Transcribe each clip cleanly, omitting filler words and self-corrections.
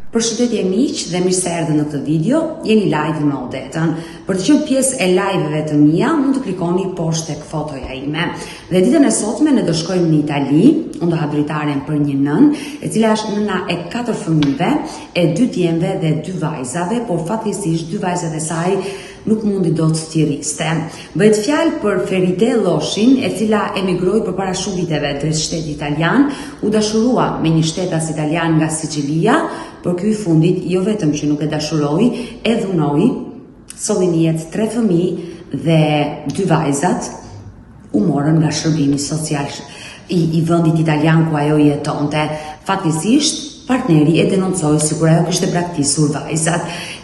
Përshëndetje miq dhe mirë se erdhët në këtë video. Jeni live me Odetën. Për të qenë pjesë e live-eve të mia, mund të klikoni poshtë tek fotoja ime. Dhe ditën e sotme ne do shkojmë në Itali. Unë do ha dritaren për një nën, e cila është nëna e 4 fëmijëve, e 2 djemve dhe 2 vajzave, por fatkeqësisht 2 vajzat e saj nuk mundi dot të thirriste. Bëhet fjalë për Feride Lloshin, e cila emigroi përpara shumë viteve drejt shtetit italian, u dashurua me një shtetas italian nga Sicilia, por ky i fundit jo vetëm që nuk e dashuroi, e dhunoi, solli në jetë 3 fëmijë dhe 2 vajzat u morën nga shërbimi social i vendit italian ku ajo jetonte. Fatkeqësisht partneri e denoncoi sikur ajo kishte braktisur vajzat,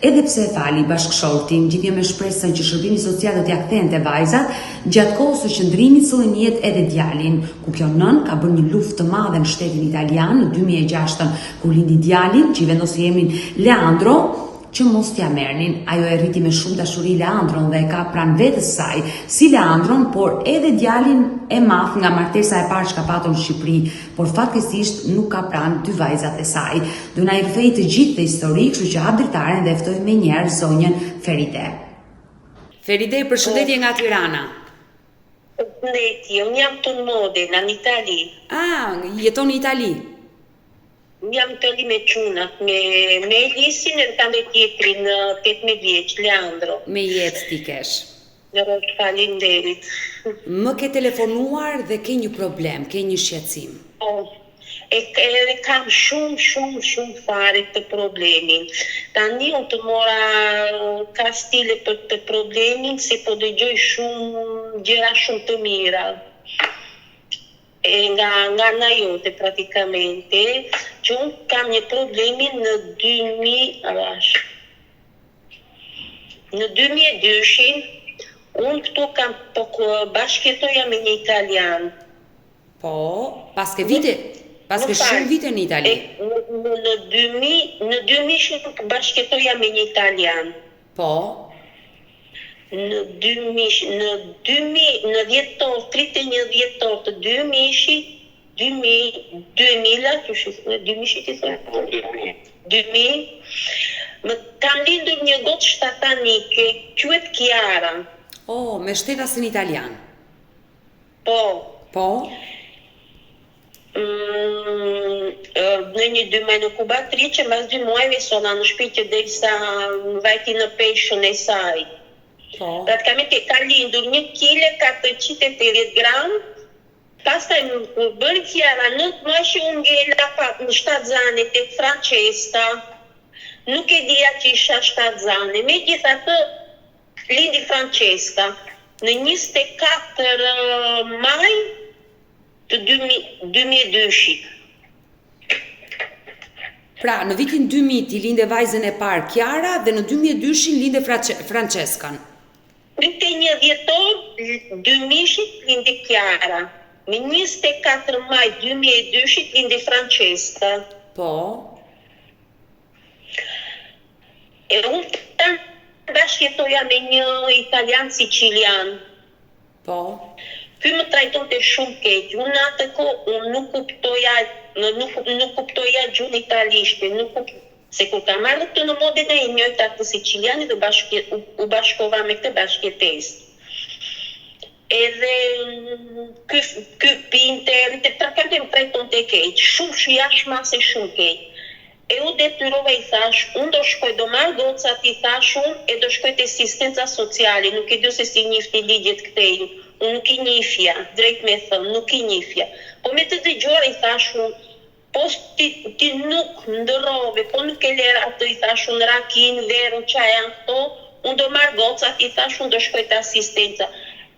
edhe pse e fali bashkëshortin, gjithnjë me shpresën që shërbimi social do t'ia kthente vajzat, gjatë kohës së qëndrimit solli në jetë edhe djalin, ku kjo nën ka bërë një luftë të madhe në shtetin italian në 2006 kur lindi djalin, që i vendosi emrin Leandro, që mos t'ja merrnin. Ajo e rriti me shumë dashuri Leandron dhe e ka pranë vetes saj si Leandron, por edhe djalin e madh nga martesa e parë që ka patur në Shqipëri, por fatkeqësisht nuk ka pranë 2 vajzat e saj. Do na i rrethej të gjithë të histori, kështu që hap dritaren dhe ftoj me njerë zonjën Feride. Feride, përshëndetje nga Tirana. Përshëndetje, unë jam të Modena, në Itali. Jeton në Itali? Jam të li me qunat, me Elisin e të tjetrin 18 vjeç, Leandro. Me jetë ti kesh. Faleminderit. Më ke telefonuar dhe ke një problem, ke një shqetësim. E kam shumë fare të problemin. Tani unë të mora kastile për të problemin, se po dëgjoj shumë gjëra shumë të mira. Nga nga jote praticamente, që unë kam një problemin në 2002, unë këtu kam bashkëtoja me një italian. Po, paske shumë vite në Itali. Në 2000 bashkëtoja me një italian. Po. Në 31 dhjetor të 2000, më kam lindur një gotë shtatanike, quhet Chiara. Me shtetasin italian. Po. Në një 2 muaj në Kubatrice, mbas 2 muajve sona në shtëpi që derisa vajti në peshën e saj. Praticamente ka lindur 1 kg 480 gram, pastaj më bën Chiara 9 muaj që unë ngela në 7 zane tek Francesca. Nuk e dija që isha 7 zane, megjithatë lindi Francesca në 24 maj të 2002. Pra, në vitin 2000 ti linde vajzën e parë Chiara dhe në 2002 linde Francescan. 31 dhjetor 2000 lindi Chiara. Me 24 maj 2002 lindi Francesca. Po. E unë bashkëtoja me një italian sicilian. Po. Ky më trajtonte shumë keq. Unë atë kohë nuk kuptoja gjuhën italishte, se kur kam ardhur këtu në Modena e njëjta të sicilianit u bashkova me këtë bashkëtesë. Edhe ky pinte, më trajtonte keq, shumë jashmase shumë keq. E u detyrova, i thash, unë do shkoj, do marr gocat, i thash unë, e do shkoj te asistenca sociale, nuk e di se si njifti ligjet këtej. Unë nuk i njifja, drejt me thënë, nuk i njifja. Po me të dëgjuar, i thash unë, po ti nuk ndërrove, po nuk e lera atë, i thash unë, rakin, verën, qa janë këto, unë do marr gocat, i thash unë, do shkoj te asistenca.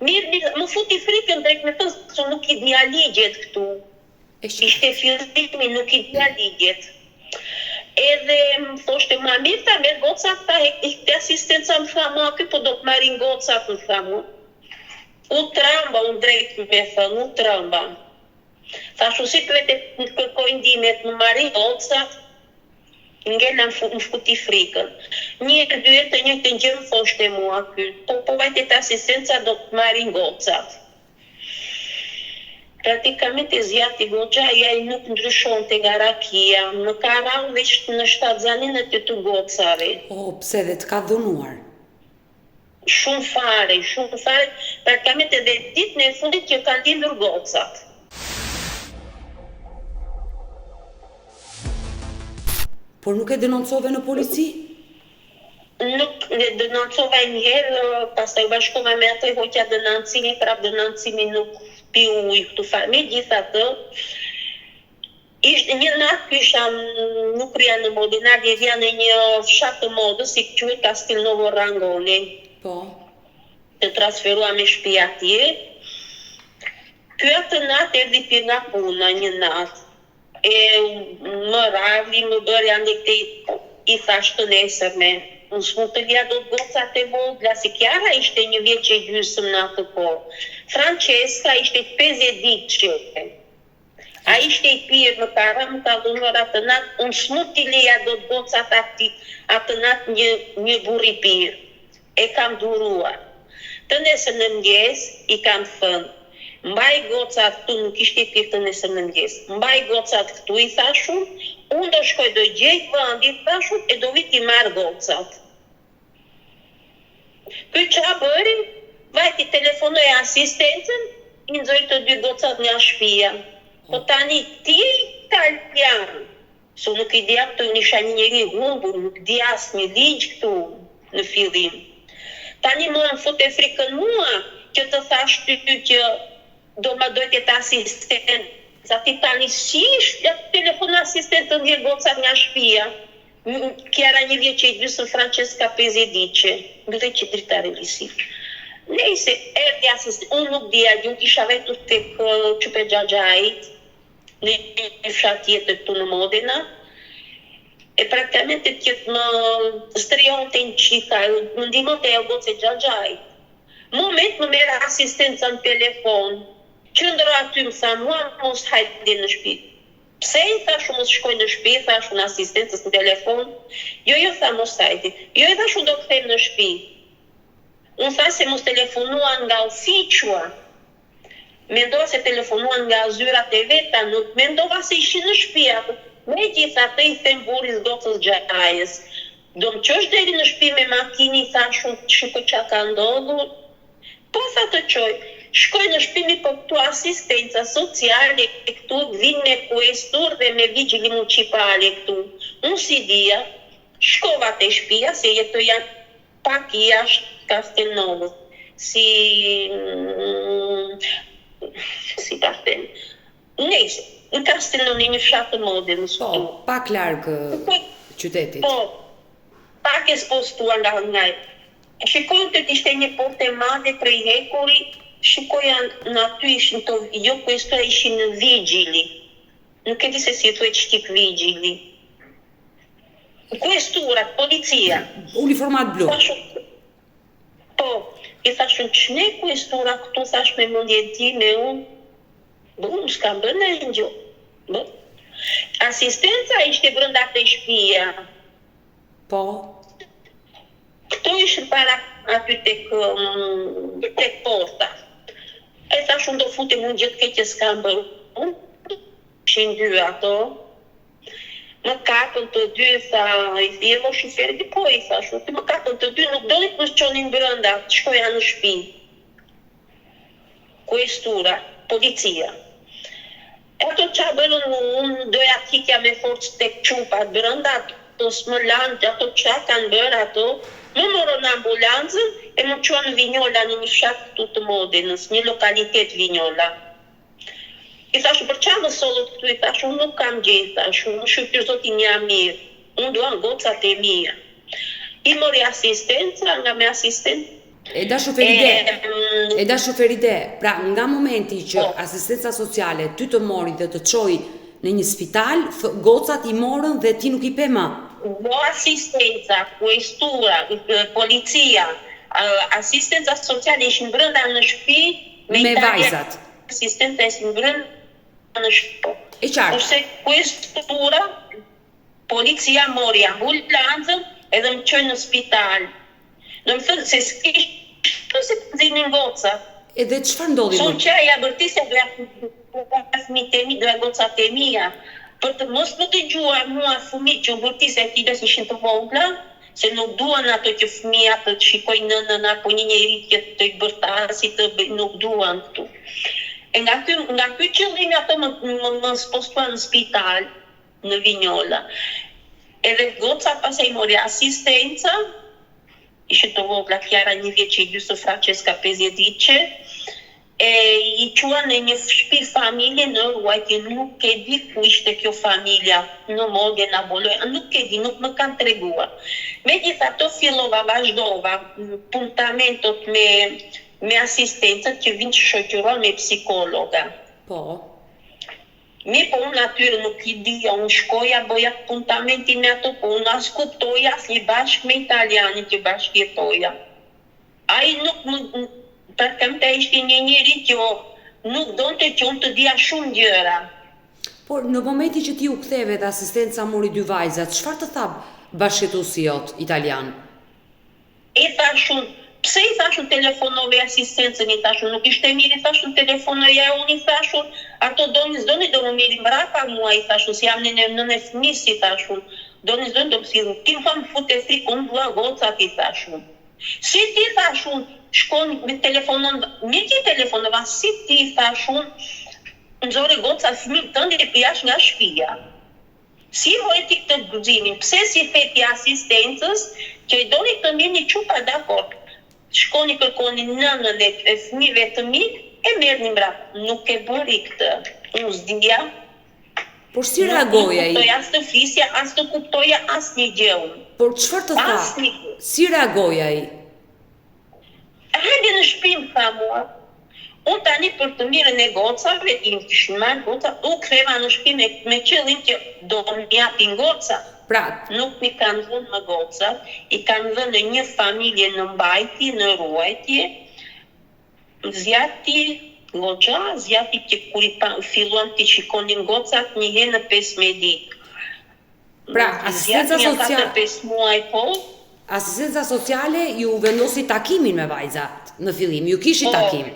Mirë, më futi frikën drejt me thënë, se nuk i dhja ligjet këtu. Ishte fillimi, nuk i dhja ligjet. Edhe më thoshte ma mirë, ta merë gocat, ta te asistenca më tha mua, po do të marrin gocat, më tha mua. U tramba, unë drejt me thënë, u tramba. Thashu si të vete në kërkoj ndimet më marrin gocat, ngella më futi frikën. Një të njëjtën më thoshte mua ky, po vajte te asistenca do të marrin gocat. praticamente zjati goxha, ja I nuk ndryshonte nga rakia, më ka rrallë veç në shtatzanin e të gocave. Pse dhe të ka dhunuar? Shumë fare, praticamente dhe ditën e fundit që kanë lindur gocat. Por nuk e denoncove në polici? Nuk ne denoncova njëherë, pastaj u bashkova me atë hoqja denoncimi, prap denoncimi nuk pi ujë këtu fare. Megjithatë, ishte një natë kisha nuk rria në Modinar, rria në një fshat të modës, si quhet Castelnuovo Rangoni. Po. Të transferua me shtëpi atje. Ky atë natë erdhi pi nga puna një natë. E më radhi, më bëri ande I thash të nesërme. Unë s'mu të lja do të gocat e vogla, si Chiara ishte 1 vjeç e gjysmë në atë kohë. Francesca ishte 50 ditë. A ishte I pirë më para, më ka dhunuar atë natë, unë s'mu të lja do të gocat atë natë një burr I pirë. E kam duruar. Të nesër në mëngjes I kam thënë, mbaj gocat këtu, nuk ishte I pirë të nesër në mëngjes. Mbaj gocat këtu I thashun, unë do shkoj do gjej vendin thashun e do vit I marr gocat. Ky ç'a bëri? Vajti telefonoi asistencën, I nxori të 2 gocat nga shtëpia. Po tani ti italian. So nuk I dia këtu isha një njeri humbur, nuk di asnjë ligj këtu në fillim. Tani më fute frikën mua që të thash ty që do ma dojtë jetë asistent. Sa ti tani shish, telefon asistent të ndjerë gocat nga shtëpia. Chiara 1 vjeç e gjysmë, Francesca 50 ditë. Ngre që dritare lisi. Nejse, erdi asistent, unë nuk dija, unë kisha vetur tek Çupe Xhaxhait, në një fshat tjetër këtu në Modena. E praticamente që më strionte në qika, më ndihmonte ajo goce Xhaxhait. Moment më merr asistenca në telefon. Qëndro aty më tha, mua mos hajde në shtëpi. Pse I thash mos shkoj në shtëpi, thash unë asistencës në telefon. Jo, tha mos hajde. Jo, I thash unë do kthehem në shtëpi. Unë tha se mos telefonuan nga ofiqua. Mendova se telefonuan nga zyrat e veta, nuk mendova se ishin në shtëpi. Megjithatë I them burrit gocës Xhaxhajës. Do më qosh deri në shtëpi me makinë, I thash unë shikoj çka ka ndodhur. Po tha të qoj, shkoj në shtëpi po këtu asistenca sociale këtu vinë me kuestur dhe me vigjili municipale këtu. Unë si dija, shkova te shtëpia se jetoja pak jashtë Castelnuovo. Si ta them. Nejse, në Castelnuovo një fshat të Modenës. Po, pak larg qytetit. Po, pak e spostuar nga Shikojnë të ishte një porte madhe prej hekuri, shikoja në aty ishin të, jo questura ishin në vigjili. Nuk e di se si thuhet shqip vigjili. Questura, policia. Uniformat blu. Po, I thashun ç'ne questura këtu, thash me mendjen time unë. Bum, s'kam bërë në gjë. Asistenca ishte brenda te shtëpia. Po. Këto ishin para aty tek porta. E thash unë do futem unë gjithë keqe s'kam bërë. Ishin 2 ato. Më kapën të 2, tha, I thjellë shoferit, po I thash, më kapën të 2, nuk doni të më çonin brenda, shkoja në shtëpi. Questura, policia. Ato ç'a bërën unë doja t'ikja me forcë tek çupat brenda, ato s'më lanë, ato ç'a kanë bërë ato, më morën ambulancën e më çuan në Vignola në një fshat këtu të Modenës, një lokalitet Vignola. I thash, për çfarë më sollët këtu? I thash, unë nuk kam gjë, thash, unë shqyr zotin ja mirë, unë duan gocat e mia. I mori asistenca, nga me asistent. E da shoferide, pra nga momenti që asistenca sociale ty të mori dhe të çoj në një spital, gocat I morën dhe ti nuk I pe më. Do asistenca, questura, policia, asistenca sociale ishin brenda në shtëpi me vajzat. Asistenca ishin brenda në shtëpi. E qartë. Kurse questura, policia mori ambulancën edhe më çoi në spital. Do më thënë se s'kishte se të nxinin goca. Edhe çfarë ndodhi më? Son që ja bërtisja doja fëmijët e mi, dhe gocat e mia, për të mos më dëgjuar mua fëmijë që vërtisë e tyre ishin të vogla, se nuk duan ato që fëmia të shikoj nënën apo një njeri që të i bërtasi, nuk duan këtu. E nga ky qëllimi ato më spostuan në spital, në Vinjolla. Edhe goca pasaj mori asistenca, ishte të vogla, Chiara 1 vjeç e gjysmë, Francesca 50 vjeçe, e i quan në një shtëpi familje në ruajtje, nuk e di ku ishte kjo familja, në Modë, në Boloj, nuk e di, nuk më kanë treguar. Megjithatë vazhdova puntamentot me asistencët që vinë shoqëruar me psikologa. Po. Po unë atyre nuk i dija, unë shkoja, bëja puntamentin me ato, po unë as kuptoja as një bashkë me italianin që bashkjetoja. Ai nuk më, për këmte ishte një njeri që nuk donte që unë të dija shumë gjëra. Por në momenti që ti u ktheve dhe asistenca mori 2 vajzat, çfarë të tha bashkëtuesi jot italian? E thashun, pse i thashun telefonove asistencën, i thashun, nuk ishte mirë, i thashun telefonoja, unë i thashun, ato doni do më mirë mbrapa mua, i thashun, si jam nën e fëmis, i thashun, doni do më thirrun, ti më fute frikë, unë dua gocat, i thashun. Si ti thashun, shkon me telefonon, mirë ti telefonova, si ti thashun, nxori gocat fëmijë tënde e pijash nga shtëpia. Si mori ti këtë guximin? Pse si feti asistencës që i doni të mirë një çupa dakord? Shkoni kërkoni nënën e fëmijëve të mi e merrni mbrapa. Nuk e bëri këtë. Unë s'dija. Por si reagoi ai? Nuk kuptoja as të flisja, as të kuptoja asnjë gjë unë. Por çfarë të tha? Si reagoi ai? Hajde në shtëpi, më tha mua. Unë tani për të mirën e gocave, i më kishin marrë goca, u ktheva në shtëpi me qëllim që do më japin goca. Pra, nuk mi kanë dhënë më gocat, i kanë dhënë në një familje në mbajtje, në ruajtje, zjati që kur i filluan të shikonin gocat një herë në 15 ditë. Pra, asistenca sociale 4-5 muaj po. Asistenca sociale ju vendosi takimin me vajzat në fillim, ju kishi takim.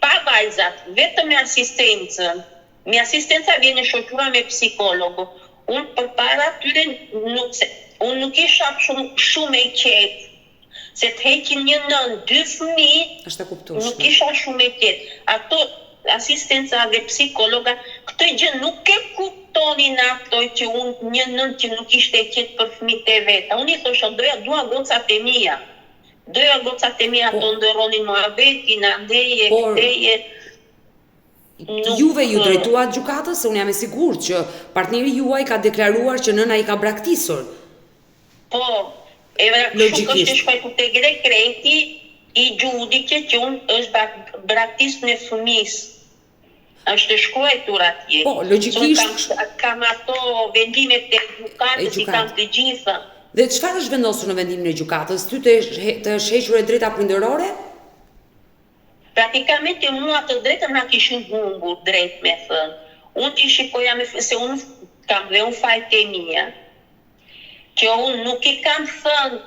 Pa vajzat, vetëm me asistencën. Me asistenca vjen shoqëruar me psikologu. Unë për para atyre unë nuk isha shumë e qetë. Se të heqin një nën, 2 fëmijë, nuk isha shumë e qetë. Ato asistenca dhe psikologa, këtë gjë nuk e kuptonin ato që unë një nën që nuk ishte e qetë për fëmijët e veta. Unë i thosha, dua gocat e mia. Doja gocat e mia të ndërronin muhabetin, andeje, këteje. Juve ju drejtuat gjykatës, se unë jam e sigurt që partneri juaj ka deklaruar që nëna i ka braktisur. Po, shumë është shkojtu të dekreti i gjudike që unë është braktis në fëmis. është shkruar atje. Po, logjikisht. Kam ato vendimet e gjykatës, i kam të gjitha. Dhe çfarë është vendosur në vendimin e gjykatës? Ty të shequr e drejta prindërore? Pratikamente mua të drejtën na kishin humbur, drejt me thënë. Unë t'i shikoja se unë kam dhe unë fajt e mia. Që unë nuk i kam thënë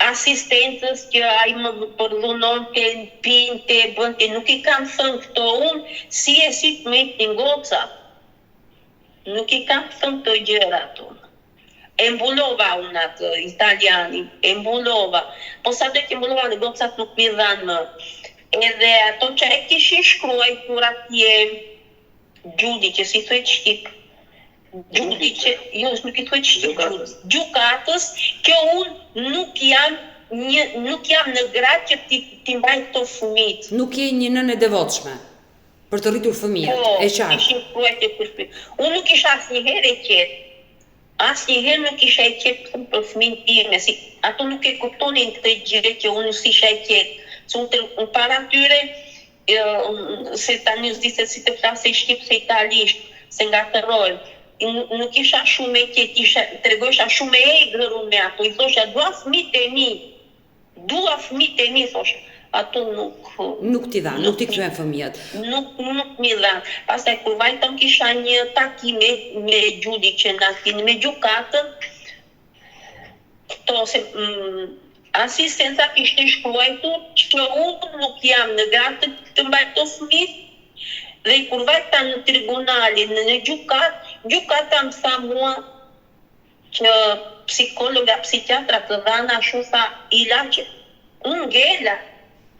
asistencës që ai më përdhunon të pinte, bënte, nuk i kam thënë këto unë, si të me të ngoca. Nuk i kam thënë të gjëra ato. E mbulova unë atë, italianin, e mbulova. Po sa do të mbulova në gocat nuk mi dhanë më. Edhe ato që e kishin shkruar atje, gjudiqe, si thuhet shqip. Gjudiqe, jo, nuk i thuhet shqip, gjykatës, që unë nuk jam në gradë që ti mbaj këto fëmijët. Nuk je një nënë e devotshme për të rritur fëmijët, e qartë. Po, ishin shkruar të fëmijët. Unë nuk isha asnjëherë e qetë. Asnjëherë nuk isha e qetë për fëmijën time, si ato nuk e kuptonin këtë gjë që unë s'isha e qetë. Se unë para tyre, se tani s'di se si të flasë shqip se italisht, se nga të rojë, nuk isha shumë e qetë, tregojsha shumë e egrër unë me ato, i thosha, dua fëmijët e mi, thosha. Ato nuk t'i dhanë, nuk t'i kryen fëmijët. Nuk mi dhanë. Pastaj kur vajtëm kisha një takim me gjudicën atin, me gjykatën, këto se asistenca kishte shkruar që unë nuk jam në gradë të mbaj këto fëmijë Dhe kur vajta në tribunalin, në gjukata më tha mua që psikologa, psikiatra të dhana shumë tha ilaçe. Unë ngela,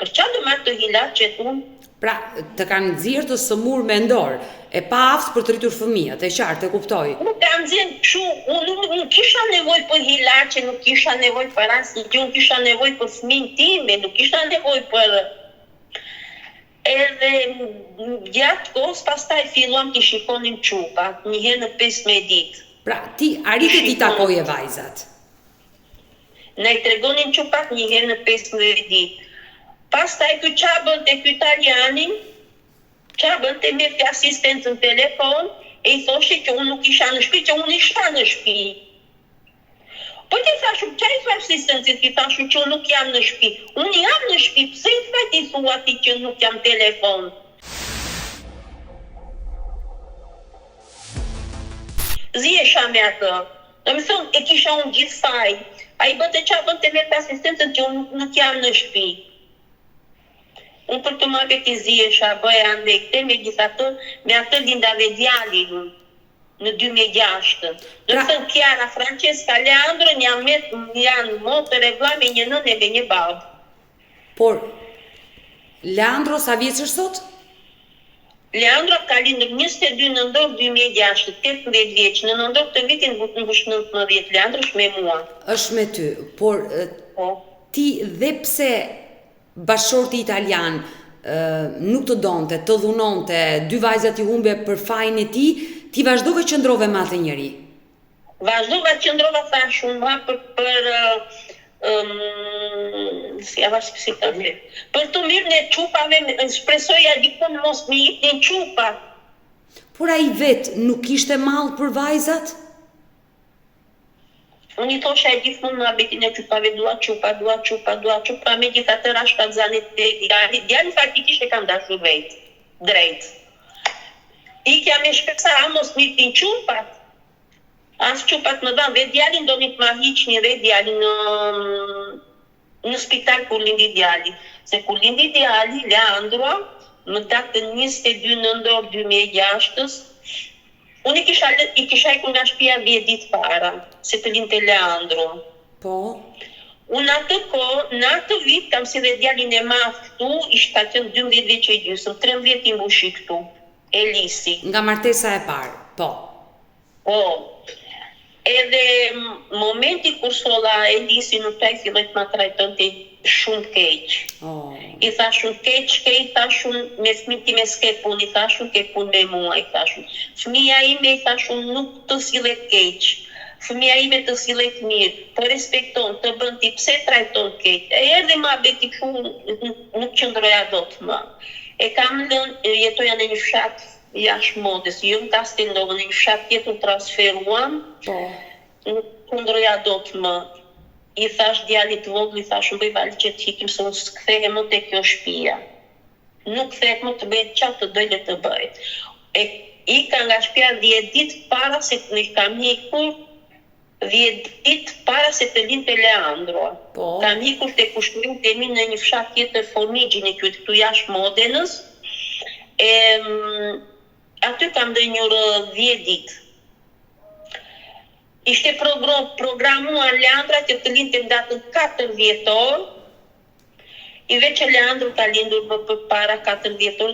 për qa do marrë të ilaçet unë? Pra, të kanë nxjerrë të sëmurë mendor, e pa aftës për të rritur fëmijët, e qartë, e kuptoj. Nuk kanë nxjerrë kështu, unë kisha nevojë për ilaçe, nuk kisha nevojë për asnjë gjë, unë kisha nevojë për fëmijën time, nuk kisha nevojë për. Edhe gjatë kohës pastaj filluam të shikonim çupat, një herë në 15 ditë. Pra, ti arriti ti takoje vajzat. Ne i tregonin çupat një herë në 15 ditë. Pastaj ky qa bënte ky italianin, qa bënte me asistencën në telefon, e i thoshe që unë nuk isha në shtëpi, që unë isha në shtëpi. Po ti thashum, qa i thua asistencit, ti thashum që unë nuk jam në shtëpi. Unë jam në shtëpi, pse i thua ti thua ti që nuk jam telefon? Zjesha me atë. Do me thonë, e kisha unë gjithë faj. A i bënte qa bënte me asistencën që unë nuk jam në shtëpi. Unë për të më veti zjesha, bëja ndekte, me gjitha të, me atë lindave djalin në 2006. Do të thënë Chiara, Francesca, Leandro janë motër e vlla me një nënë e me një babë. Por, Leandro sa vjeç është sot? Leandro ka lindur 22 nëntor 2006, 18 vjeç, në nëntor të vitin mbush 19, Leandro është me mua. Është me ty, por ti dhe pse bashorti italian nuk të donte, të dhunonte, dy vajzat i humbe për fajin e ti vazhdove qëndrove me atë njeri? Vazhdova qëndrova thash unë për të mirën e çupave, shpresoja dikun mos më jepnin çupa. Por ai vetë nuk kishte mall për vajzat? Unë i thosha e gjithmonë në abetin e çupave, dua çupa, me gjitha të rashka zanit e djali faktikisht e kam dashur vetë, drejt. Ikja me shpesa, a mos më jepnin çupat. As çupat më dhanë, dhe djalin do një të ma hiqni dhe djalin në spital kur lindi djali. Se kur lindi djali, Leandro, më datën 22 nëntor 2006, unë i kisha ikur nga shtëpia 10 ditë para, se të linte Leandro. Po? Unë në atë vit, kam si dhe djalin e madh këtu, ishte qenë 12 vjeç e gjysmë, 13 i mbushi këtu, Elisi. Nga martesa e parë, po. Po. Edhe momenti kur solla Elisi nuk taj filloj të ma trajtonte shumë keq. I thashun keq, i thashun me fëmijën time s'ke punë, i thashun ke punë me mua, i thashun. Fëmija ime i thashun nuk të sillet keq. Fëmija ime të sillet mirë, të respekton, të bën ti pse trajton keq. E erdhi ma beti kështu nuk qëndroja dot më. E kam lënë, jetoja në një fshat jashtë modës, jo në Kastellovë, në një fshat tjetër transferuam, nuk qëndroja dot më. I thash djalit vogël, i thash bëj valë që të hikim se unë s'kthehem më te kjo shtëpia. Nuk kthehet më të bëjt qatë të dojle të bëjt. I ka nga shtëpia 10 ditë para se të kam hikur, 10 ditë para se të linte Leandro. Kam hikur të kushturim të mi në një fshat tjetër Formigjin e këtu jashtë Modenës. Aty kam dhe njërë 10 ditë. Ishte programuar Leandra që të linte në datën 4 vjetor, i veç që Leandro ka lindur më për para 4 vjetor,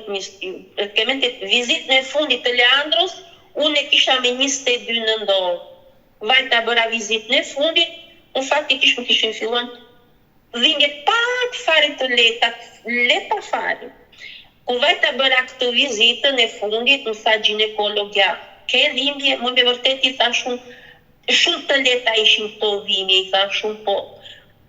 kemente vizitën e fundit të Leandros, unë e kisha me 22 nëntor. Vajta bëra vizitën e fundit, unë faktikisht më kishin filluar dhimbje pak fare të leta fare. Ku vajta bëra këtë vizitën e fundit, më tha ginekologja, ke dhimbje, më me vërtet i tha shumë të leta ishin këto dhimbje, i tha shumë po.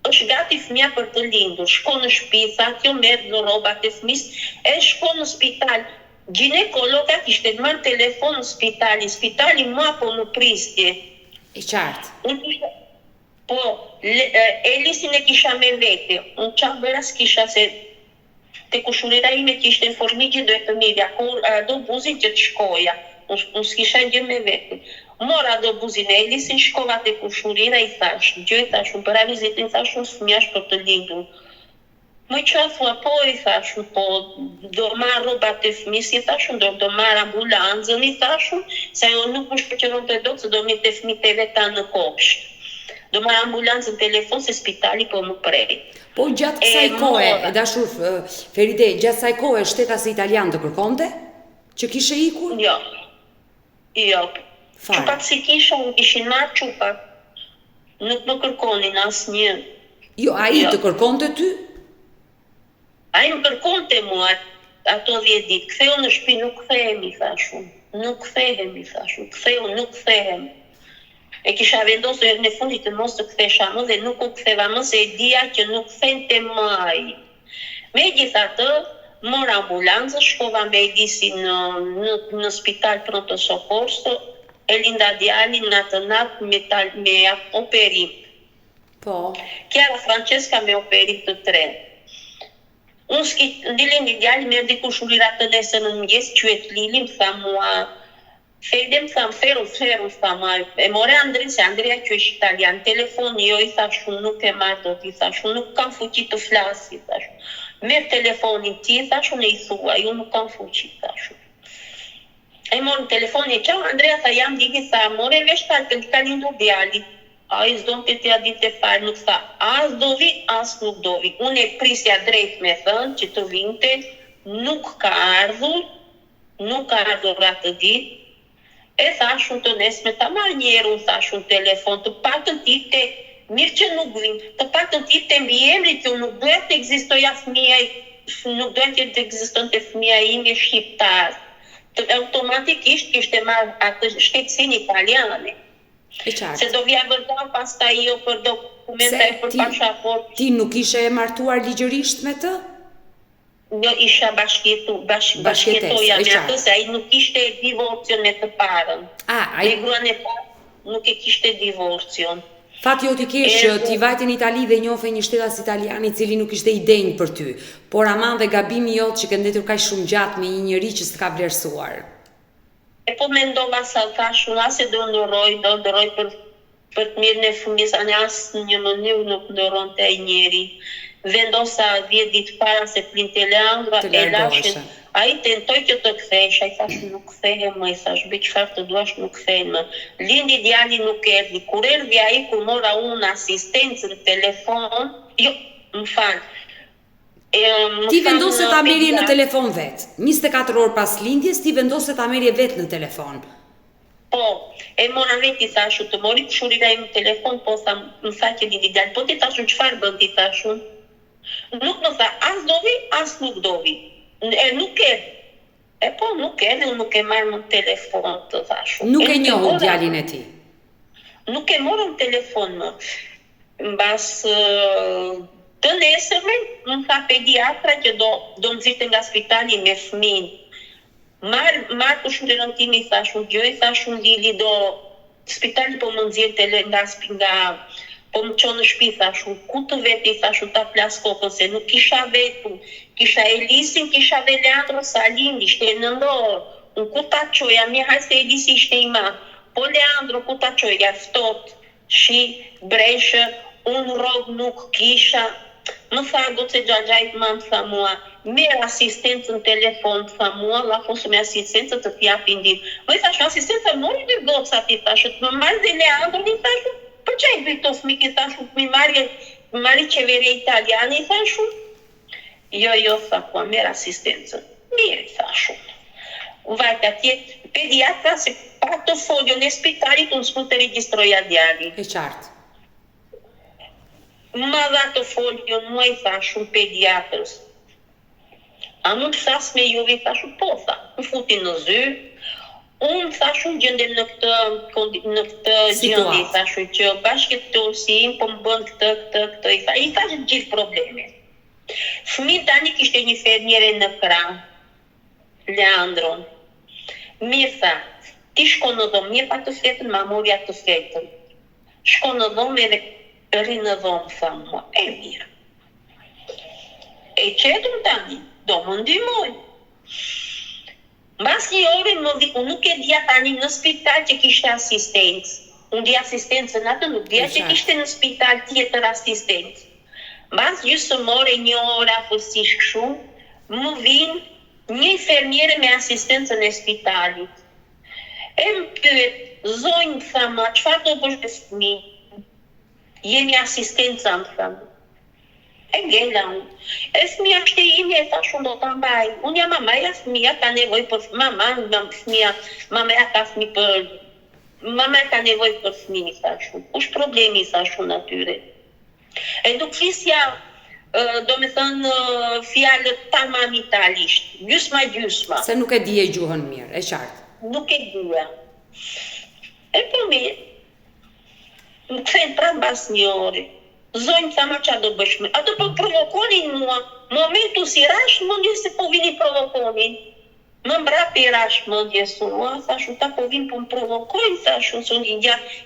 Është gati fëmija për të lindur, shko në shtëpi, tha kjo merr në rrobat e fëmis, e shko në spital. Ginekologa kishte marrë telefon në spitali mua po në pristje. E qartë. Po, Elisin e kisha me vete, unë qa bëra s'kisha se te kushurira ime që ishte në Formigjin do e të mirja, do buzin që të shkoja, unë s'kisha gjë me vete. Mora do buzin e Elisin, shkova te kushurira, i thash, unë bëra vizitin, i thash, unë fëmija është për të lindur. Më që thua, po i thashun, po do marrë rrobat e fëmis, i thashun, do marrë ambulancën, i thashun, se ajo nuk më shpëqëron të dokë, se do mirë të fëmijët e veta në kopsht. Do marrë ambulancën telefon se spitali po më prej. Po gjatë kësaj kohe, e dashur Feride, gjatë kësaj kohe shtetas italian të kërkonte? Që kishe ikur? Jo. Çupat si kisha, nuk ishin marrë çupat. Nuk më kërkonin asnjë. Jo, ai të kërkonte ty? Ai më kërkonte mua ato 10 ditë. Ktheu në shtëpi, nuk kthehemi, thashun. Nuk kthehemi, thashun. Ktheu, nuk kthehem. E kisha vendosur herën e fundit të mos të kthesha më dhe nuk u ktheva më se e dija që nuk kthente më ai. Megjithatë, mora ambulancë, shkova me Elisi në spital pronto soccorso, e linda djalin në atë natë me operim. Po. Chiara Francesca me operim të 3. Unë ndilin djalin me dikush u lira të nesër në mëngjes, quhet Lili, më tha mua, Feride më tha, feru, tha mua, e more Andrin, se Andrea që është italian, telefon, jo, i thashun, nuk e marrë do t'i thashun, nuk kam fuqi të flasi, thashun. Merë telefonin ti, thashun, e i thua, ju nuk kam fuqi, thashun. E morën telefonin e qau, Andrea tha, jam digi, tha, more vesh talë, ka lindur djali. A i zdon të tja ditë e farë, nuk tha, as do vi, as nuk do vi. Unë e prisja drejt me thënë që të vinte, nuk ka ardhur atë ditë. E thashun të nesme, ta marrë njerë, unë thashun telefon, të patën tite, mirë që nuk vim, të patën tite mbi emri që nuk duhet të ekzistoja fëmija, nuk duhet të ekziston të fëmija imi shqiptar. Automatikisht kishte marrë atë shtetësinë italiane. Se do vja vërdan pas ta jo për dokumenta e për pashaport. Ti nuk ishe e martuar ligjërisht me të? Jo, isha bashkjetoja me atë, se ai nuk ishte divorcion me të parën. Me gruan e parë nuk e kishte divorcion. Fati o t'i kesh, t'i vajte në Itali dhe njofe një shtetas italian i cili nuk ishte i denjë për ty, por aman dhe gabimi jot që ke ndetur kaq shumë gjatë me një njeri që s'ka vlerësuar. E po mendova sa thashun, as e do ndërroj për të mirën e fëmijës, asë në një mënyrë nuk ndërron të ai njeri. Vendosa 10 ditë para se plinte Leandra, e lashin. Ai tentoi që të kthesh, ai thash nuk kthehem më, i thash bëj çfarë të duash, nuk kthehem më. Lindi djali nuk erdhi. Kur erdhi ai, kur mora unë asistencë në telefon, jo, më fal. Ti vendose ta merje në telefon vetë. 24 orë pas lindjes, ti vendose ta merje vetë në telefon. Po, e mora vetë i thashu, të mori të shurira i në telefon, po më tha që lindi djali, po ti thashu çfarë bën ti thashu? Nuk më tha, as do vi, as nuk do vi. Nuk e. E po, nuk e, dhe nuk e marrë më telefon të thashu. Nuk e njohur djalin e ti? Nuk e morën telefon më. Mbas të nesërme, më tha pediatra që do më zite nga spitali me fëmin. Marë të shurërën timi, thashun, gjoj, thashun, Lili, do spitali po më nëzirë nga po më qonë në shpi, thashun, ku të veti, thashun, ta plas kokën, se nuk kisha vetu, kisha Elisin, kisha dhe Leandro Salin, ishte në ndorë, unë ku ta qoja, mi hajtë se Elisi ishte i ma, po Leandro ku ta qoja, ftot, shi, breshë, unë rogë nuk kisha. Më tha goce Gjagjajt më tha mua, merë asistencën telefon, tha mua, la fosë me asistencën të t'japin ditë. Më i thashë, asistencë mori dhe goca ti thashë, të më marrë dhe Leandro, i thashë, për që e bëjto fëmik, i thashë, më marri qeveria italiane, i thashë. Jo, tha kua, merë asistencën. Mirë, i thashë. Vajtë atje, pediatra se portofolion e spitalit, unë s'pu të registroja djali. E qartë. Ma dha të folion, mua i thashun pediatrës. A mund të thas me juve, i thashun, po, tha, më futi në zyrë. Unë thashun gjëndem në këtë gjëndi, i thashun që bashkëtorësim, po më bën këtë, i thashun gjithë probleme. Fëmin tani kishte një fermiere në krah, Leandron. Mirë tha, ti shko në dhomë, mirë pa të fletën, ma morja të fletën. Shko në dhomë edhe rri në dhomë, tha mua, e mirë. E qetëm tani, do më ndihmoj. Mbas një ore më di, unë nuk e dhja tani në spital që kishte asistencë. Unë di asistencën atë, nuk dhja që kishte në spital tjetër asistencë. Mbas gjysmore, një orë afërsisht kështu, më vin një infermiere me asistencën e spitalit. E më pyet, zonjë, thama, çfarë do bësh me fëmijën? Jemi asistenca, më thamë. E ngella unë. E fëmija është e ime, e thash unë do ta mbaj. Unë jam mamaja, fëmija ka nevojë për fëmija, mamaja ka fëmijë për mamaja ka nevojë për fëmijë, thash unë. Kush problemi, thash unë atyre. E nuk flisja, do me thënë, fjalët tamam italisht, gjysma. Se nuk e dije gjuhën mirë, e qartë. Nuk e dija. E po mirë, më kthejnë pra mbas një ore. Zonjë, thama, qa do bësh me? Ato po provokonin mua. Momentu si rash mendje se po vini provokonin. Më mbrapa i rash mendje sua, thash ta po vin po më provokojnë, thash unë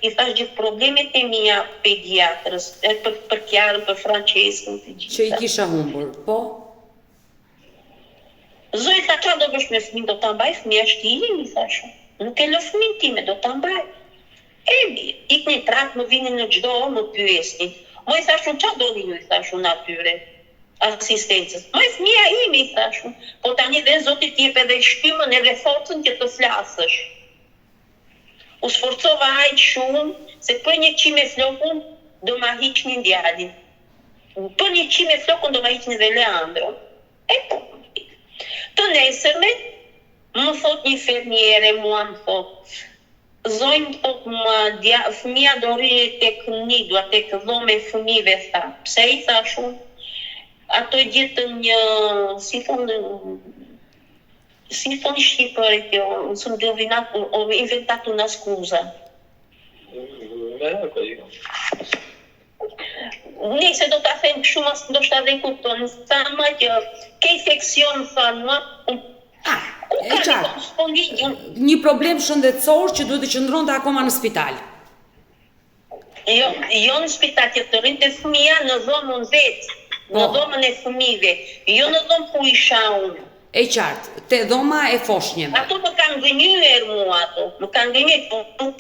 i thash gjithë problemet e mia pediatrës, për Kiarën, për Franceskën, të gjitha. Që i kisha humbur, po? Zonjë, tha, qa do bësh me fëmin, do ta mbaj, fëmija është i thash unë. Nuk e lë fëmin time, do ta mbaj. E mirë, ikni trak, më vinin në çdo orë, më pyesnin. Mo i thash unë, qa do ju, i thash unë atyre, asistencës. Mo i fëmija ime, i thash unë, po tani dhe Zotit jep edhe shtymën edhe forcën që të flasësh. U sforcova aq shumë, se për një qime flokun, do ma hiqni djalin. Për një qime flokun, do ma hiqni dhe Leandron. E po, të nesërme, më thot një fermiere, mua më thot, zonjë, thot, fëmija do rri tek nidua, tek dhome fëmijëve, tha. Pse i thash unë? Ato gjetën një, si thonë shqipëri kjo, ho inventato una scusa. Nëse do ta them kështu, mos ndoshta dhe kupton, sa më që ke infeksion, thanë mua, e qartë. Një problem shëndetësor që duhet të qëndronte akoma në spital. Jo në spital, që të rinte fëmija në dhomën vetë, në dhomën e fëmijëve, jo në dhomë ku isha unë. E qartë, te dhoma e foshnjeve. Ato më kanë gënyer mua ato, më kanë gënyer, nuk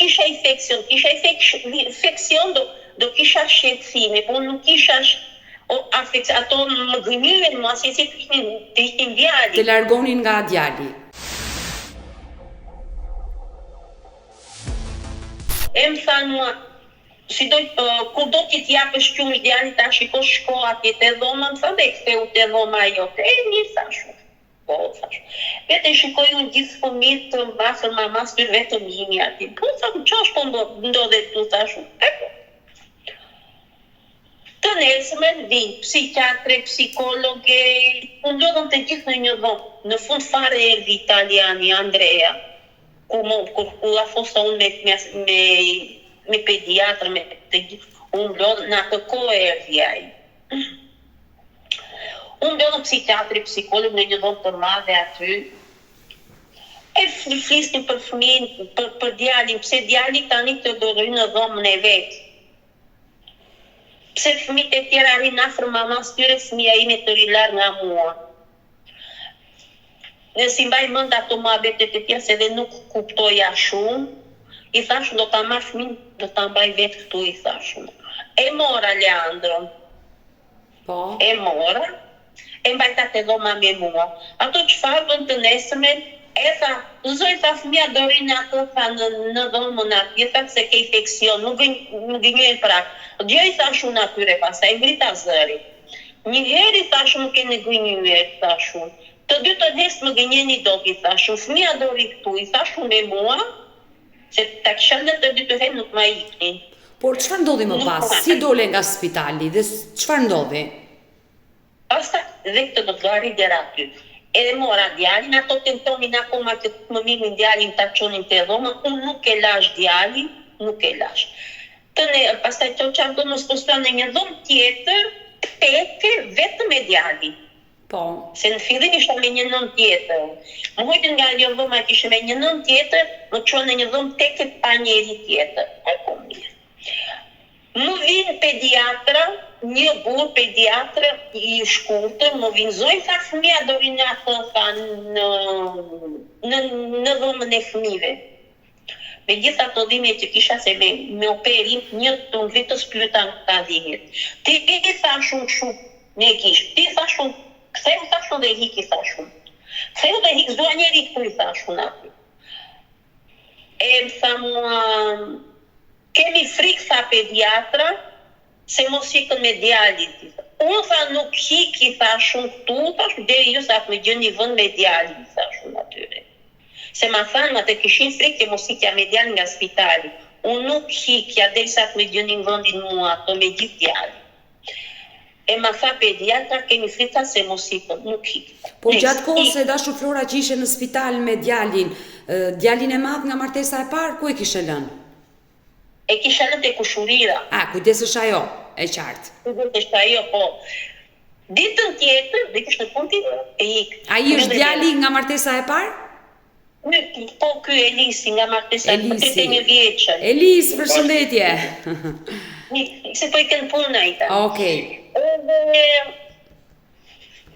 kisha infekcion, kisha infekcion do kisha shqetësime, po nuk kisha ato më gënyer mua, si të ishtin djali. Të largonin nga djali. E më thanë mua, kur do t'i t'japësh qumësh djali, ta shikosh shko atje te dhoma, më thanë dhe ktheu te dhoma jote. E mirë, thashu. Po, thashu. Vete shikoj unë gjithë fëmijët të mbasën mamas të vetëm imi atje. Po, thashu, qash po ndodhet tu, thashu. E po. Të nesëme vinë psikiatre, psikologe, u ndodhën të gjithë në një dhomë. Në fund fare erdhi italiani, Andrea, ku la fosa unë me pediatra, me të gjithë, unë ndodhën në atë kohë erdhi ai. Unë ndodhën psikiatri, psikolog në një dhomë të madhe aty. E flisnin për fëmijën, për djalin, pse djali tani të do rrinë në dhomën e vetë. Pse fëmijët e tjera rrinë afër mamas tyre, fëmija ime të rri larg nga mua. Nëse mbaj mend ato muhabetet e tjera, se dhe nuk kuptoja shumë, i thash do ta marr fëmijën, do ta mbaj vetë këtu, i thash. E mora Leandron. Po. E mora, e mbajta te dhoma me mua. Ato çfarë bën të nesërmen, e tha, zoj, tha, fëmija do rinë ato, tha, në dhomën atje, tha, se ke infekcion, nuk gënjën prak. Gjë i thash unë atyre pastaj, ngrita zëri. Një herë i thash nuk e në gënjën, thash unë. Të dytën herë më gënjeni dot, i thash unë, fëmija do ri këtu, i thash unë me mua, se ta kisha në të dytën herë nuk ma iknin. Por çfarë ndodhi më pas? Si dole nga spitali dhe çfarë ndodhi? Pasta dhe këtë do të gari dera aty. Edhe mora djalin, ato tentonin akoma që më mirën djalin ta çonin te dhoma, unë nuk e lash djalin, nuk e lash. Pastaj të çam do mos poston në një dhomë tjetër, vetëm me djalin. Po. Se në fillim isha me një nën tjetër. Më hujtën nga një dhomë që ishte me një nën tjetër, më çonë në një dhomë tek pa njeri tjetër. E po mirë. Më vinë pediatra, një burr pediatra i shkurtër, më vinë zoj, tha fëmija do rinë atë, tha, në dhomën e fëmijëve. me gjitha ato dhimbje që kisha se me operim, një të ngritës pyeta nga dhimbjet. Ti i thash unë shumë me gish, ti thash unë, ktheu thash unë dhe hik i thash unë. Ktheu dhe hik, s'dua njeri këtu i thash unë aty. E më tha mua, kemi frikë tha pediatra, se mos ikën me djalin. Unë tha nuk hik i thash unë këtu, thash deri ju sa të më gjeni vend me djalin, thash unë atyre. Se ma thanë atë kishin frikë që mos ikja me djalin nga spitali. Unë nuk hikja derisa të më gjeni vendin mua ato me gjithë djalin. E ma tha pediatra kemi frikë se mos ikën, nuk hik. Po gjatë kohës se dashur Flora që ishe në spital me djalin, djalin e madh nga martesa e parë, ku e kishe lënë? E kisha lënë te kushurira. Kujdesesh ajo, e qartë. Kujdesesh ajo, po. Ditën tjetër, dhe kishte punti e ik. Ai është djali nga martesa e parë? Po ky Elisi nga martesa e 31 vjeçë. Elis, përshëndetje. Se po i kënë punë ajta. Okej.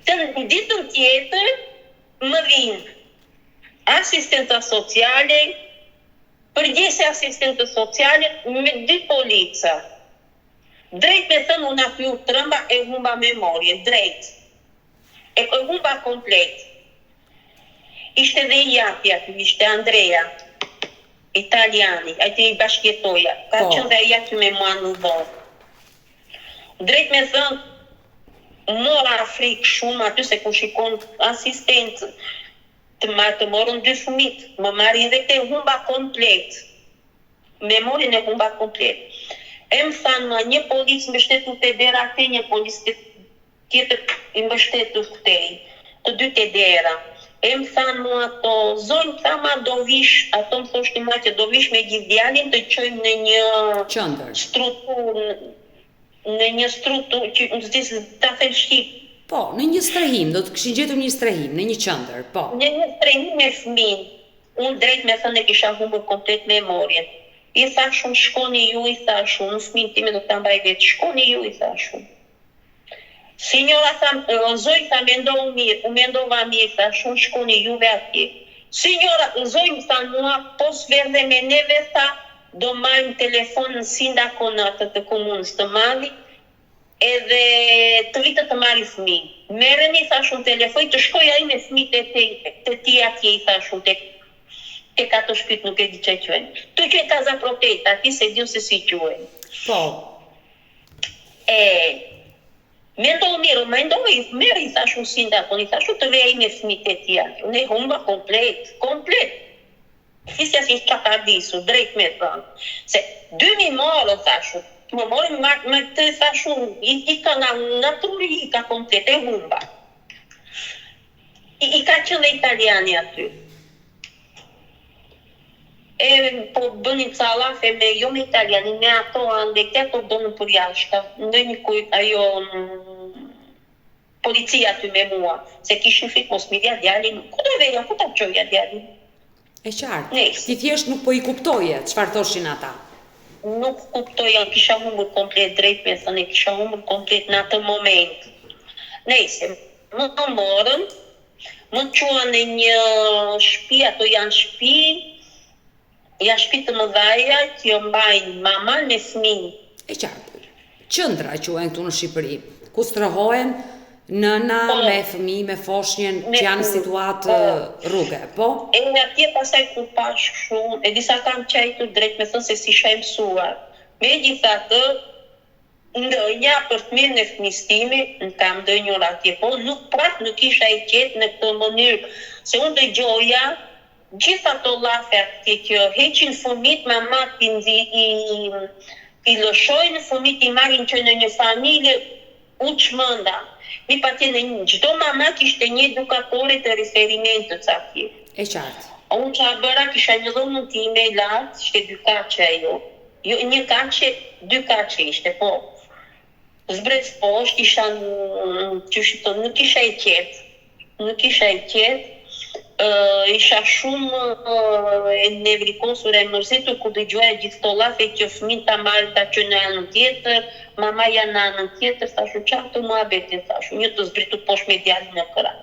Të ditën tjetër më vinë asistenta sociale, përgjese asistente sociale me 2 polica. Drejt me thënë unë aty u trëmba e humba memorje, drejt. E humba komplet. Ishte dhe i japi aty, ishte Andrea, italiani, ajte i bashkjetoja, ka qënë dhe i aty me mua në dorë. Drejt me thënë, mora frikë shumë aty se ku shikon asistencë, të morën 2 fëmijë, më marrin dhe te humba komplet, memorin e humba komplet. E më thanë, një policë mbështetu të dera te, një policë tjetër i mbështetu këtej, të 2 të dera. E më thanë mua ato, zonjë, tha ma do vish, ato më thoshti ma që do vish me gjithë djalin të qojmë në një strukturë, që më zdisë ta thel shqip. Po, në një strehim, do të këshin gjetur një strehim, në një qëndër, po. Në një strehim me fëmin, unë drejt me thënë e kisha humbur komplet memorjen. I thashun, shkoni ju, i thashun, në fëmin time do të mbaj vetë, shkoni ju, i thashun. Signora tha, zoj tha, mendova mirë, thashun, shkoni juve atje. Signora, zoj më tha mua, pos verde me neve, tha, do marrim telefon në sindakonatët të komunës të madhi, edhe të vitë të marri fëmijë. Merreni, thashun, telefoj, të shkoj ai me fëmijët të ti atje, i thashun, tek ato shpit nuk e di që quajnë. Të quajnë Casa Proteta, ati se diu se si quajnë. Po. Mendoj mirë, merë i thashun sindakon, i thashun të vej me fëmijët e ti atje. Unë e humba komplet. Fisja si qakardisur, drejt me thënë. Se 2000 morë, thashun, më morë me të thashun, i ka nga truri, i ka komplet, e humba. I ka qënë dhe italiani aty. Po bënin calafe me jo me italiani, me ato andekte, ato donë për jashta. Ndë një kuj, ajo policia aty me mua, se kishin frikë mos midja djalin, ku do veja, ku ta qoja djalin? E qartë, ti thjesht nuk po i kuptoje, çfarë thoshin ata? Nuk kuptoja, kisha humbur komplet drejt me thënë, kisha humbur komplet në atë moment. Nëjse, më të morën, më qua në një shtëpi, ato janë shtëpi të mëdhaja që jo mbajnë mama me fëmijë. E qartë, qëndra quhen këtu në Shqipëri, ku strohohen nëna me fëmijë, me foshnjën që janë në situatë rruge, po? E atje pasaj kur pash shumë, e disa kam qajtur drejt me thënë se si shaj mësuar. Megjithatë, ndonja për të mirë në fëmistimi, në kam ndonjër atje, po nuk isha i qetë në këtë mënyrë, se unë dëgjoja gjitha ato lafe atje që heqin fëmit, mamat i lëshojnë fëmit, i marrin që në një familje u çmenda. Mi pa tjene gjdo mama kishte një edukatore të referimentës atje. E qartë. Unë që a bëra kisha një dhënë time i lartë, ishte 2 kache ajo. Jo, 1 kache, 2 kache ishte, po. Zbrec poshtë, nuk isha i qetë. Isha shumë e nevrikosur e mërzitur ku dëgjoja gjithë këto lafe që fëmijët ta marrin ta çojnë në anën tjetër, mama janë në anën tjetër, thashu çfarë të muhabetin, thashu, një të zbritur poshtë me djalin në krah.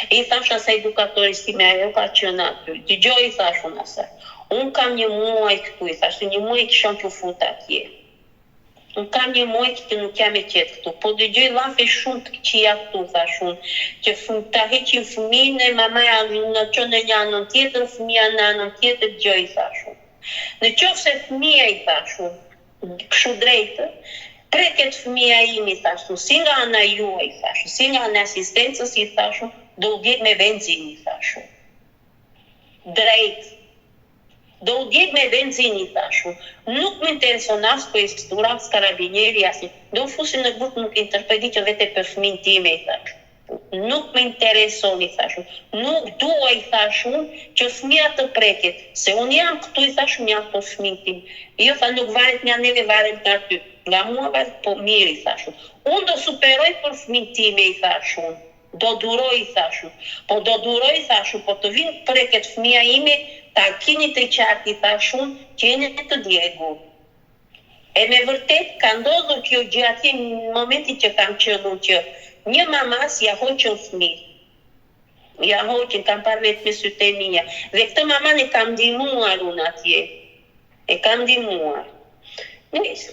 I thashë asaj edukatoris time, ajo ka qenë aty, dëgjoj, thashun asaj. unë kam një muaj këtu, i thashtë, një muaj kishon të fut atje. Unë kam një muaj që nuk jam e qetë këtu, po dëgjoj llafe shumë të këqija këtu, thash unë, që ta heqin fëmijën e mamaja në qënë në një anën tjetër, fëmija në anën tjetër, gjoj, thash unë. Në qoftë se fëmija i thash unë, kështu drejtë, preket fëmija imi, thash unë, si nga ana juaj, thash unë, si nga ana asistencës, i thash unë, do u djetë me benzin, i thash unë. Drejtë. Do u djetë me benzin, i thash unë. Nuk më intereson as questura, as karabinieri, as do u fusin në grupë nuk interpreditjo vete për fëmin time, i thash. Nuk më intereson, i thash unë. Nuk dua, i thash unë, që fëmija të preket. Se unë jam këtu, i thash unë, jam për fëmin tim. Jo, tha, nuk varet nga neve, varet nga ty. Nga mua varet, po mirë, i thash unë. Unë do superoj për fëmin time, i thash unë. Do duroj, i thash unë. Po do duroj, i thash unë, po të vinë preket fëmija ime, ta kini të qartë, i thash unë, që jeni të djegur. E me vërtet, ka ndodhur kjo gjë atje në momentin që kam qenë që një mamas ja hoqën fëmijë. Ja hoqën, kam parë vetë me sytë e mia. Dhe këtë maman e kam ndihmuar unë atje. E kam ndihmuar. Nisë.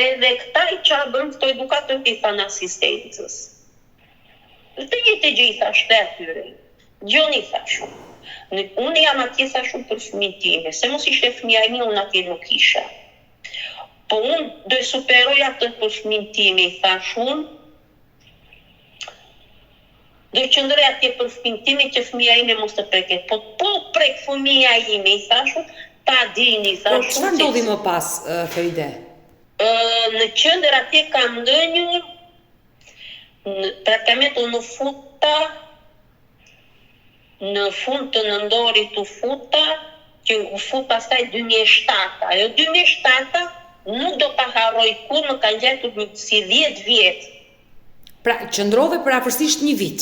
Edhe këta i qabën, këto edukatër të i thanë asistencës. Të jetë gjë, i thashtë dhe atyre. Gjoni, i thashtë. Unë jam atje, thashtë, për fëmijën time. Se mos ishte fëmija imi, unë atje nuk isha. Po unë do e superoj atë për fëmijën time, i thashtë unë. Do qëndroj atje për fëmijën time që fëmija ime mos të preket. Po prek fëmija ime, i thashtë, ta dini, i thashtë. Po çfarë ndodhi më pas, Feride? Në qendër atje kam ndënjur, praticamente unë futa, në fund të nëndorit u futa, që u fut pastaj 2007. Ajo 2007 nuk do ta harroj kur më kanë gjetur si 10 vjet. Pra, qëndrove për afërsisht një vit.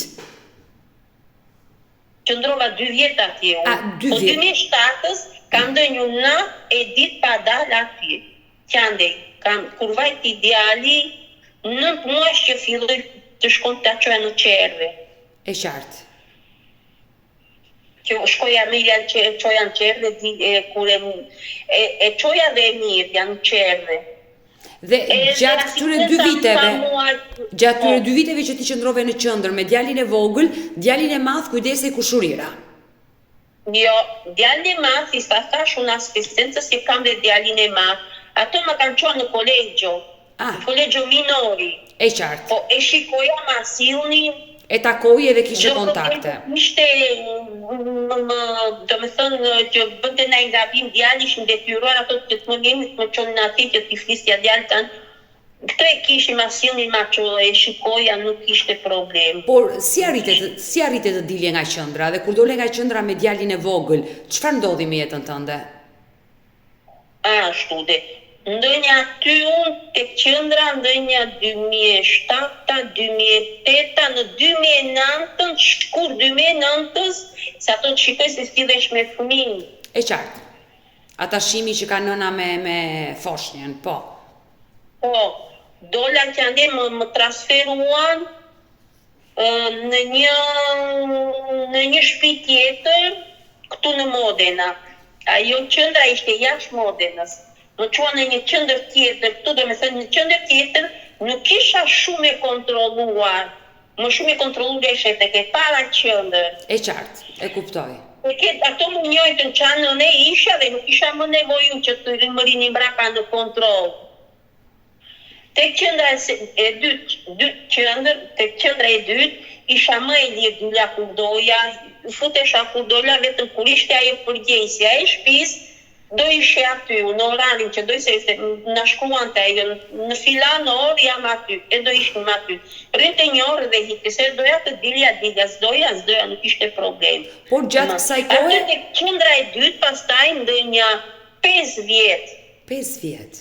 Qëndrova 2 vjet atje unë. 2 vjet. Po 2007-ës kam ndënjur na e ditë pa dal atje. Qande, kur vajt ideali, 9 muaj që filloj të shkon të qoja në qerve. E qartë. Që shkoja me janë qoja në qerve, e qoja dhe e mirë janë në qerve. Dhe gjatë këtyre 2 viteve, gjatë këtyre 2 viteve që ti qëndrove në qendër me djalin e vogël, djalin e madh kujdesej kushurira. Jo, djalin e madh, i thash unë asistencës që kam dhe djalin e madh. Ato më kanë qonë në kolegjo, kolegjo minori. E qartë. Po e shikoja ma silnin. E takoi edhe kishe kontakte. Ishte, do me thënë, që bënte na i gabim djali, ishin detyruar ato të të mëngimit, më qonë në ati që t'i flisja djali tanë. Këto e kishim asilnin ma që e shikoja, nuk ishte problem. Por si arritet të dilje nga qendra dhe kur dole nga qendra me djalin e vogël, çfarë ndodhi me jetën tënde? Ashtu dhe. Ndonja aty unë të qendra, ndonja 2007, 2008, në 2009, shkur 2009, se ato të shikoj se s'tidhesh me fëmijë. E qartë. Ata shimi që ka nëna me foshnjën, po. Po, dola që ande më transferuan në një shtëpi tjetër, këtu në Modena. Ajo qendra ishte jashtë Modenës. Më qua në një qendër tjetër, këtu do me thënë në qendër tjetër, nuk isha shumë e kontrolluar. Më shumë e kontrolluar ishe të ke para qendër. E qartë, e kuptoj. Ato më njojtën qanën e isha dhe nuk isha më nevoju që të më rini mbrapa në kontrol. Tek qendra e dytë, isha më e lirë dylla kur doja, futesha kur doja vetëm kur ishte ajo përgjegjësia e shtëpisë. Do ishe aty, në orarin që do ishe në shkruante ajo, në filan orë jam aty, e do ishim aty. Rinte një orë dhe hiti, se doja të dilja, s'doja, nuk ishte problem. Por gjatë kësaj kohe? Aty në qendra e dytë, pastaj ndonjë 5 vjet. 5 vjet?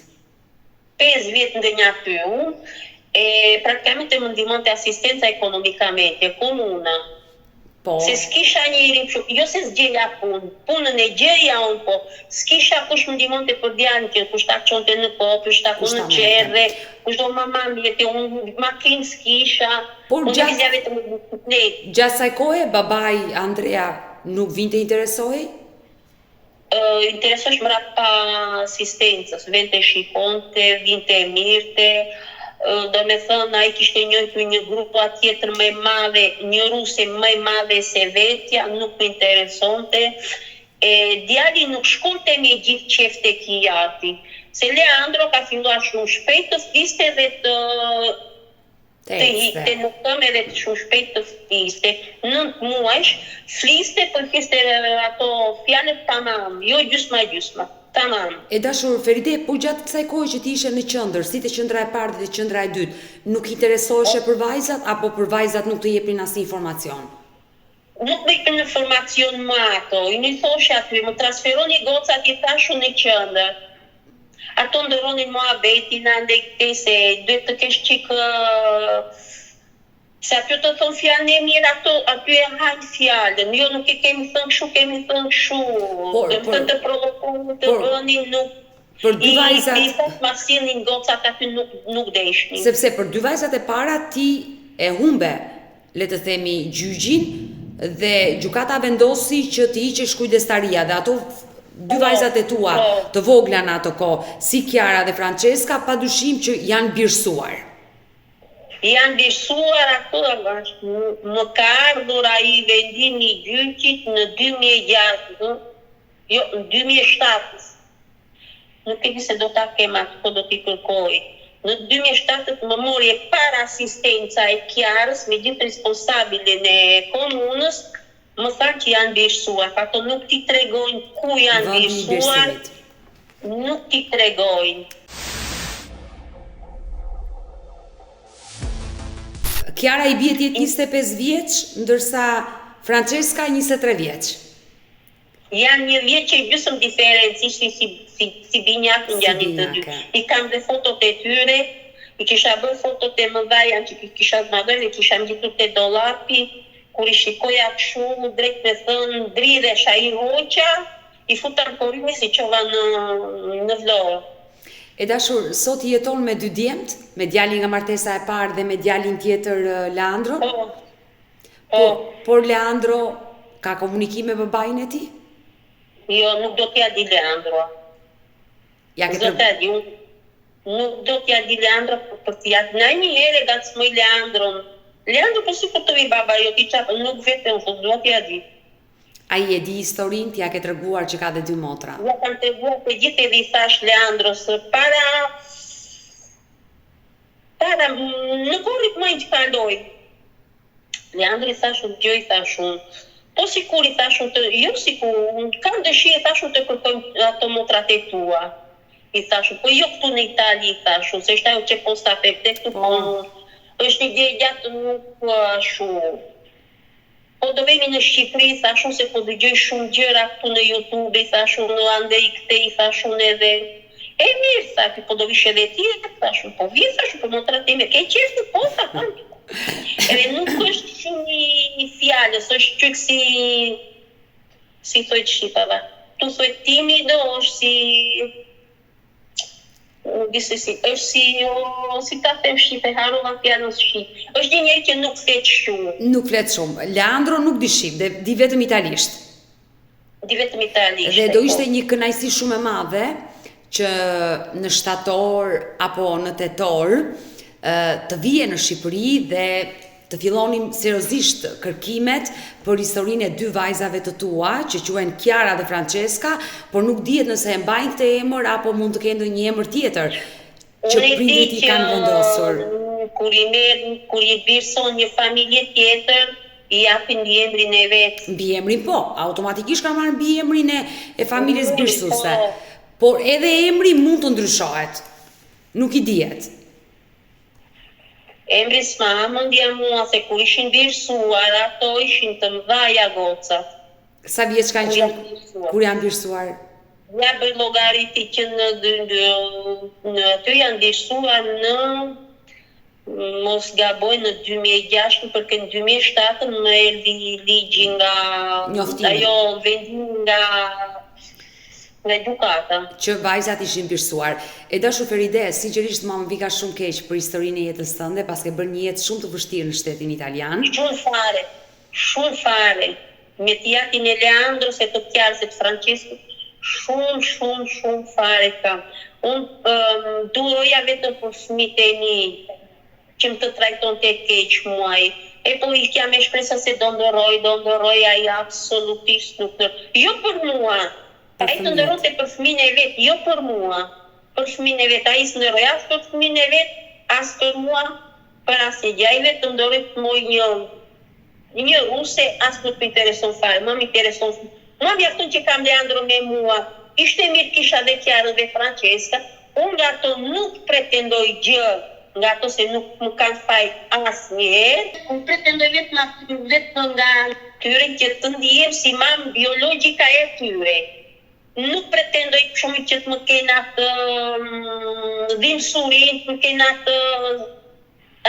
5 vjet ndonjë aty unë, e praticamente më ndihmonte asistenca ekonomikamente, komuna. Po. Se s'kisha njëri, jo se s'gjelja punën e gjeja unë, po s'kisha kush më ndihmonte për djalin që kush ta çonte në kopë, kush ta në qerre, kush do mama mjete, unë makinë s'kisha, por unë vizja vetëm në bicikletë. Gjatë saj kohe, babai Andrea nuk vinte interesoi? interesosh mrapa asistencës, vente shikonte, vinte e mirte, do me thënë, ai kishte njëjtur një grup tjetër më e madhe, një ruse më e madhe se vetja, nuk më interesonte. Djali nuk shkonte me gjithë qef tek Kijati, se Leandro ka filluar shumë shpejt të fliste dhe të nuk tëmë edhe të shumë shpejt të fliste. 9 muajsh, fliste për kiste ato fjalët tamam, jo gjysma, tamam. E dashur Feride, po gjatë kësaj kohe që ti ishe në qendër, si të qendra e parë dhe qendra e dytë, nuk interesoheshe për vajzat apo për vajzat nuk të jepnin asnjë informacion? Nuk me këtë informacion më ato, i një thoshe aty, më transferoni gocat i thashu në qendër. Ato ndëronin mua betin, ande këte se duhet të kesh qikë, se aty të thonë fjallën e mirë, aty e hajnë fjallën, jo nuk e kemi thënë shu, dhe më thënë të provokohën, të bënin nuk, për dy vajzat, i thasë masinin gocat aty nuk deshnin. Sepse për dy vajzat e para ti e humbe, le të themi, gjyqin, dhe gjykata vendosi që ti hiqesh kujdestaria dhe ato dy vajzat e tua të vogla në ato kohë, si Kiara dhe Francesca, padyshim që janë birësuar. Janë birësuar ato, më ka ardhur ai vendimi i gjyqit në 2006, jo, në 2007. Nuk e di se do ta kem ato, do t'i kërkoj. Në 2007 më mori e para asistenca e Kiarës me gjithë responsabilin e komunës, më thanë që janë birësuar, ato nuk t'i tregojnë ku janë birësuar, nuk t'i tregojnë. Kiara i bie 25 vjeç, ndërsa Francesca 23 vjeç. Janë 1 vjeç e gjysmë diferencë, si binjakë në janë të dy. I kam dhe fotot e tyre, i kisha bërë fotot e mëdha, janë që kisha zmadër, i kisha mgjitur te dollapi, kur i shikoja këshu, drejt me thënë, dridhesha i hoqa, i futa në korime si qova në vlorë. E dashur, sot jeton me dy djemt, me djalin nga martesa e parë dhe me djalin tjetër Leandro? Po. Por Leandro ka komunikime me babain e tij? Jo, nuk do t'ja di Leandro. Nuk do t'ja di Leandro për t'ja në një herë e gacmoj Leandron. Leandro po si po të vi baba jo t'i qapë, nuk vetëm, do t'ja di. A i e di historin, t'ja ke treguar që ka dhe 2 motra? Ja kam treguar për gjithë edhe i thash Leandros, në korrit më që kaloj. Leandro i thashun, gjë i thashun, po si kur i thashun jo si kur, kam dëshirë i thashun të kërkojmë ato motrat e tua. I thashun, po jo këtu në Itali i thashun, se është ajo që posta pepte këtu, është një gjë gjatë nuk shumë. Po do vemi në Shqipëri, i thashun, se po dëgjoj shumë gjëra këtu në YouTube, i thashun, në ande i këte, i thashun edhe. E mirë, thashun, po do vish edhe ti, i thashun, po vjen, thashun, po motrat e me, ke qefë, po, thashun. Edhe nuk është shumë një fjallës, është qëk si thojtë shqipava. Tu thojtë timido, është si ta them shqipe, harova fjallës shqip. është një njeri që nuk fletë shumë. Nuk fletë shumë. Leandro nuk di shqip, dhe di vetëm italisht. Di vetëm italisht. Dhe do ishte një kënaqësi shumë e madhe që në shtator apo në tetor të vije në Shqipëri dhe të fillonim seriozisht kërkimet për historinë e 2 vajzave të tua, që quhen Kiara dhe Francesca, por nuk dihet nëse e mbajnë këtë emër apo mund të kenë ndonjë emër tjetër që prindrit i kanë vendosur. Kur i birson një familje tjetër, i japin mbiemrin e vet. Mbiemrin po, automatikisht kanë marrë mbiemrin e familjes birsuese. Por edhe emri mund të ndryshohet. Nuk i dihet. Emri s'ma mundja mua, se kur ishin birsuar, ato ishin të mëdhaja gocat. Sa vjeç kanë qenë kur janë birsuar? Ja bëj llogariti që në aty janë birsuar në, mos gaboj, në 2006, përke në 2007 më erdhi ligji nga ajo vendim nga gjykata. Që vajzat ishin birsuar. E dashur Feride, sinqerisht më vika shumë keq për historinë e jetës tënde, pas ke bërë një jetë shumë të vështirë në shtetin italian. Shumë fare. Me t'jatin e Leandro, se të Kiarës e të Francesco, Shumë fare kam. Unë duroja vetëm për fëmijët e mi që më të trajton të keq muaj. E po i kja me shpresa se do ndëroj, ai absolutisht nuk ndëroj. Jo për mua, ai të ndëroj të për fëmijën e vetë, jo për mua. Për fëmijën e vetë, ai së ndëroj as për fëmijën e vetë, as për mua, për asnjë gjë. Ai vetëm ndëroj të moj një ruse, as nuk më intereson fare, më intereson. Mua mjafton që kam Leandro me mua. Ishte mirë kisha dhe Chiara dhe Francesca. Unë nga ato nuk pretendoj gjë, nga ato se nuk më kanë faj asnjëherë. Unë pretendoj vetëm nga tyre që të ndihem si mamë biologjika e tyre. Nuk pretendoj shumë që të më kenë atë dhimësurin, të më kenë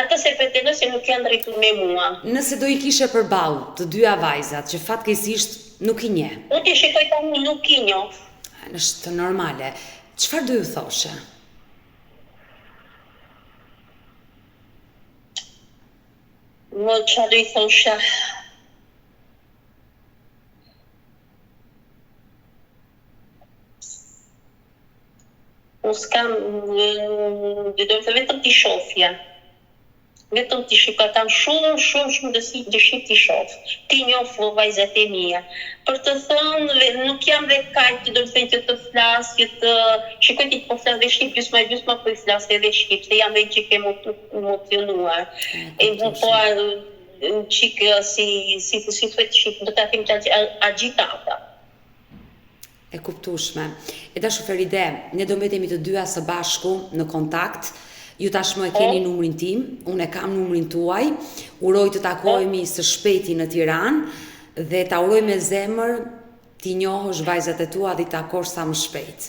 atë se pretendoj se nuk janë drejtur me mua. Nëse do i kishe përballë të dyja vajzat që fatkeqësisht nuk i njeh. Unë t'i shikoj tani nuk i njoh. Është normale. Çfarë do ju thoshe? Më çfarë do i thosha? Unë s'kam, do të vetëm t'i shofja. Vetëm t'i shikoj, kam shumë dëshirë t'i shoh. T'i njoh vajzat e mia. Për të thënë, nuk jam dhe kaq, do të thënë që të flas, që të shikoj ti po flas dhe shqip, gjysma po i flas edhe shqip, se jam dhe çik emocionuar. E po çik si thuhet shqip, do ta them agitata. E kuptueshme. E dashur Feride, ne do mbetemi të dyja së bashku në kontakt. Ju tashmë e keni numrin tim, unë e kam numrin tuaj, uroj të takohemi së shpejti në Tiranë dhe ta uroj me zemër t'i njohësh vajzat e tua dhe t'i takosh sa më shpejt.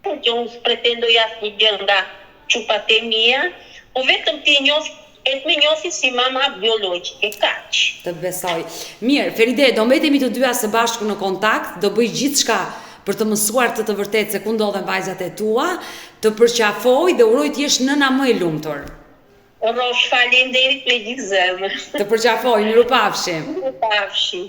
Që unë pretendoj asnjë gjë nga çupat e mia, o vetëm t'i njoh e të më njohë si mama biologjike, kaq. Të besoj. Mirë, Feride, do mbetemi të dyja së bashku në kontakt, do bëj gjithçka për të mësuar të vërtetë se ku ndodhen vajzat e tua, të përqafoj dhe uroj të jesh nëna më e lumtur. Rosh, faleminderit me gjithë zemër. Të përqafoj, mirupafshim. Mirupafshim.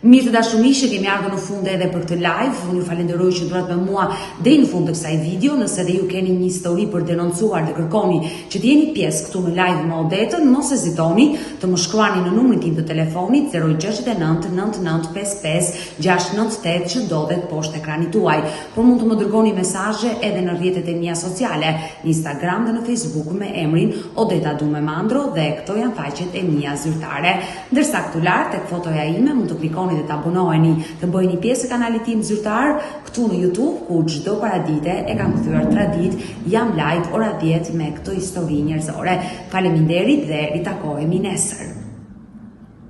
Mirë të dashurmishe, kemi ardhur në fund edhe për këtë live. Unë ju falenderoj që durat me mua deri në fund të kësaj video. Nëse dhe ju keni një histori për denoncuar dhe kërkoni që të jeni pjesë këtu në live me Odetën, mos hezitoni të më shkruani në numrin tim të telefonit 069 9955 698 që ndodhet poshtë ekranit tuaj. Por mund të më dërgoni mesazhe edhe në rrjetet e mia sociale, në Instagram dhe në Facebook me emrin Odeta Dume Mandro dhe këto janë faqet e mia zyrtare. Ndërsa këtu lart tek fotoja ime mund të klikoni dhe të abonoheni, të bëjeni pjesë e kanalit tim zyrtar këtu në YouTube, ku çdo paradite e kam kthyer tradit, jam live ora 10 me këto histori njerëzore. Faleminderit dhe ritakohemi nesër.